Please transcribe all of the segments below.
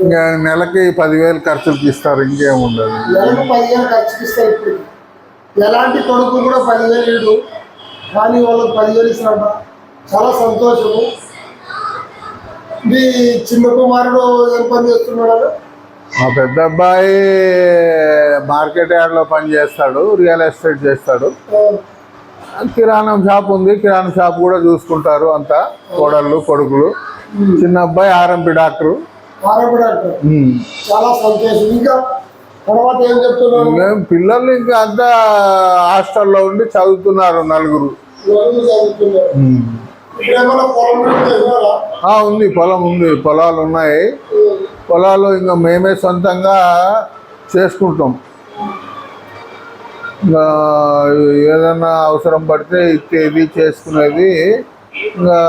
ఇంకా నెలకి 10,000 ఖర్చులకి ఇస్తారు, ఇంకేముండదు. నెలకు 10,000 ఖర్చుకి ఇస్తారు. ఇప్పుడు ఎలాంటి కొడుకు కూడా 10,000 ఇడు, కానీ వాళ్ళకి 10,000 ఇస్తారట. చాలా సంతోషము. మీ చిన్న కుమారుడు ఏం పని చేస్తున్నాడు? మా పెద్ద అబ్బాయి మార్కెట్ యార్డ్లో పని చేస్తాడు, రియల్ ఎస్టేట్ చేస్తాడు. కిరాణం షాప్ ఉంది, కిరాణం షాప్ కూడా చూసుకుంటారు అంతా కోడళ్ళు కొడుకులు. చిన్న అబ్బాయి ఆర్ఎంపీ డాక్టరు. చాలా సంతోషం. ఇంకా తర్వాత ఏం చెప్తున్నారు? మేము పిల్లలు ఇంకా అంతా హాస్టల్లో ఉండి చదువుతున్నారు, నలుగురు. ఉంది, పొలం ఉంది, పొలాలు ఉన్నాయి. పొలాలు ఇంకా మేమే సొంతంగా చేసుకుంటాం. ఇంకా ఏదైనా అవసరం పడితే ఇచ్చేది చేసుకునేది. ఇంకా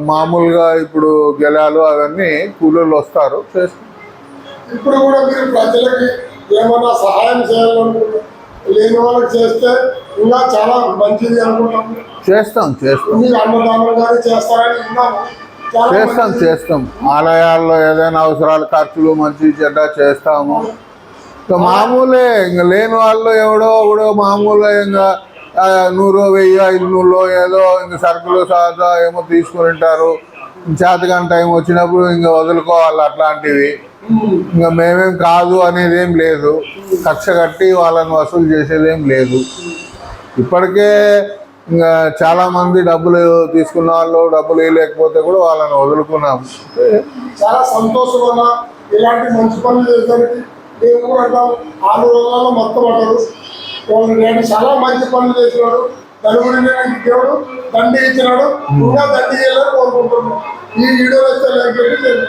మామూలుగా ఇప్పుడు గెలాలు అవన్నీ కూలీలు వస్తారు, చేసుకుంటాం. ఇప్పుడు కూడా మీరు ప్రజలకి ఏమైనా సహాయం చేయాలనుకుంటున్నారు? లేని వాళ్ళకి చేస్తే ఇంకా చాలా మంచిది అనుకుంటాం. చేస్తాం. అన్నదానం కానీ చేస్తారని విన్నాము. చేస్తాం. ఆలయాల్లో ఏదైనా అవసరాలు ఖర్చులు మంచి చెడ్డ చేస్తాము. ఇంకా మామూలే. ఇంకా లేని వాళ్ళు ఎవడో మామూలుగా ఇంకా 100, 1000, 500 ఏదో ఇంకా సరుకులు సాదా ఏమో తీసుకుని ఉంటారు. చేతకాని టైం వచ్చినప్పుడు ఇంకా వదులుకోవాలి అట్లాంటివి. ఇంకా మేమేం కాదు అనేది ఏం లేదు, కక్ష కట్టి వాళ్ళని వసూలు చేసేదేం లేదు. ఇప్పటికే ఇంకా చాలామంది డబ్బులు తీసుకున్న వాళ్ళు డబ్బులు వేయలేకపోతే కూడా వాళ్ళని వదులుకున్నాం. చాలా సంతోషంగా ఇలాంటి మంచి పనులు చేసేదానికి మేము అంటాం. 6 రోజులలో మొత్తం అంటారు. నేను చాలా మంచి పనులు చేసినాడు, నలుగురి దేవుడు దండి ఇచ్చినాడు, ఇంకా దండి చేయాలని కోరుకుంటున్నాను. ఈ వీడియో వస్తే లైక్ చేయండి.